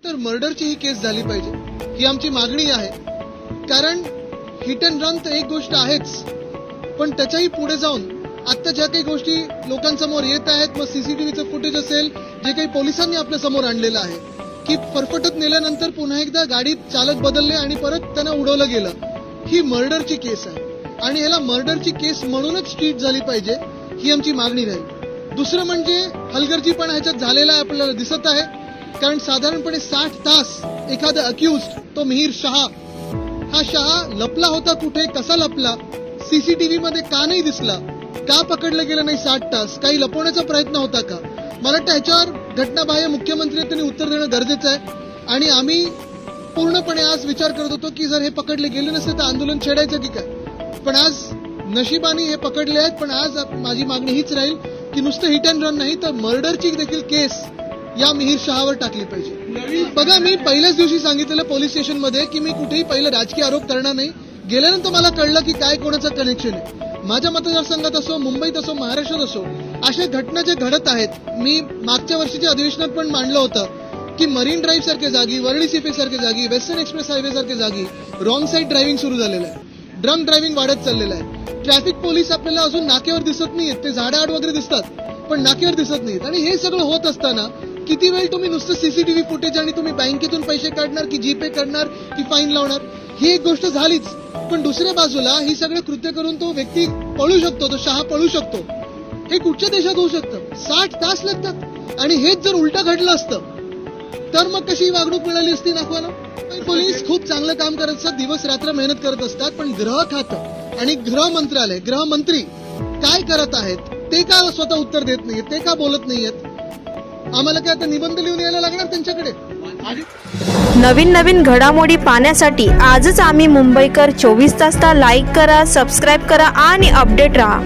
तर मर्डरची ही केस झाली पाहिजे ही आमची मागणी आहे. कारण हिट अँड रन तर एक गोष्ट आहेच, पण त्याच्याही पुढे जाऊन आता ज्या काही गोष्टी लोकांसमोर येत आहेत, मग सीसीटीव्हीचं फुटेज असेल, जे काही पोलिसांनी आपल्या समोर आणलेलं आहे की फरफटत नेल्यानंतर पुन्हा एकदा गाडीत चालक बदलले आणि परत त्यांना उडवलं गेलं, ही मर्डरची केस आहे आणि ह्याला मर्डरची केस म्हणूनच ट्रीट झाली पाहिजे ही आमची मागणी राहील. दुसरं म्हणजे हलगर्जीपणा ह्याच्यात झालेला आपल्याला दिसत आहे. कारण साधारणपणे 60 तास एखादा अक्युज्ड तो मिहीर शहा, हा शहा लपला होता कुठे, कसा लपला, सीसीटीव्ही मध्ये का नाही दिसला, का पकडलं गेलं नाही 60 तास, काही लपवण्याचा प्रयत्न होता का? मला वाटतं ह्याच्यावर घटनाबाह्य मुख्यमंत्री त्यांनी उत्तर देणं गरजेचं आहे. आणि आम्ही पूर्णपणे आज विचार करत होतो की जर हे पकडले गेले नसते तर आंदोलन छेडायचं की काय, पण आज नशिबाने हे पकडले आहेत. पण आज माझी मागणी हीच राहील की नुसतं हिट अँड रन नाही तर मर्डरची देखील केस या मिहीर शहावर टाकली पाहिजे. बघा, मी पहिल्याच दिवशी सांगितलेलं पोलीस स्टेशनमध्ये की मी कुठेही पहिलं राजकीय आरोप करणार नाही. गेल्यानंतर मला कळलं की काय कोणाचं कनेक्शन आहे. माझ्या मतदारसंघात असो, मुंबईत असो, महाराष्ट्रात असो, अशा घटना ज्या घडत आहेत, मी मागच्या वर्षीच्या अधिवेशनात पण मांडलं होतं की मरीन ड्राईव्ह सारख्या जागी, वरळी सीपे सारख्या जागी, वेस्टर्न एक्सप्रेस हायवे सारख्या जागी रॉंग साईड ड्रायव्हिंग सुरू झालेलं आहे, ड्रंक ड्रायव्हिंग वाढत चाललेलं आहे. ट्रॅफिक पोलीस आपल्याला अजून नाक्यावर दिसत नाहीयेत, ते झाडाआड वगैरे दिसतात पण नाक्यावर दिसत नाहीत. आणि हे सगळं होत असताना किती वेळ तुम्ही नुसतं सीसीटीव्ही फुटेज आणि तुम्ही बँकेतून पैसे काढणार की जीपे करणार की फाईन लावणार, ही एक गोष्ट झालीच. पण दुसऱ्या बाजूला ही सगळं कृत्य करून तो व्यक्ती पळू शकतो, तो शहा पळू शकतो. हे कुठच्या देशात होऊ शकतं? 60 तास लागतात. आणि हेच जर उलटं घडलं असतं तर मग कशी वागणूक मिळाली असती नागवाला? पोलीस खूप चांगलं काम करत असतात, दिवस रात्र मेहनत करत असतात, पण गृह खातं आणि गृह मंत्रालय, गृहमंत्री काय करत आहेत ते का स्वतः उत्तर देत नाहीयेत, ते का बोलत नाहीयेत? आम्हाला काय आता निबंध लिहून यायला लागणार त्यांच्याकडे? नवीन घडामोडी पाहण्यासाठी आजच आम्ही मुंबईकर 24 तासला लाईक करा, सबस्क्राईब करा आणि अपडेट रहा.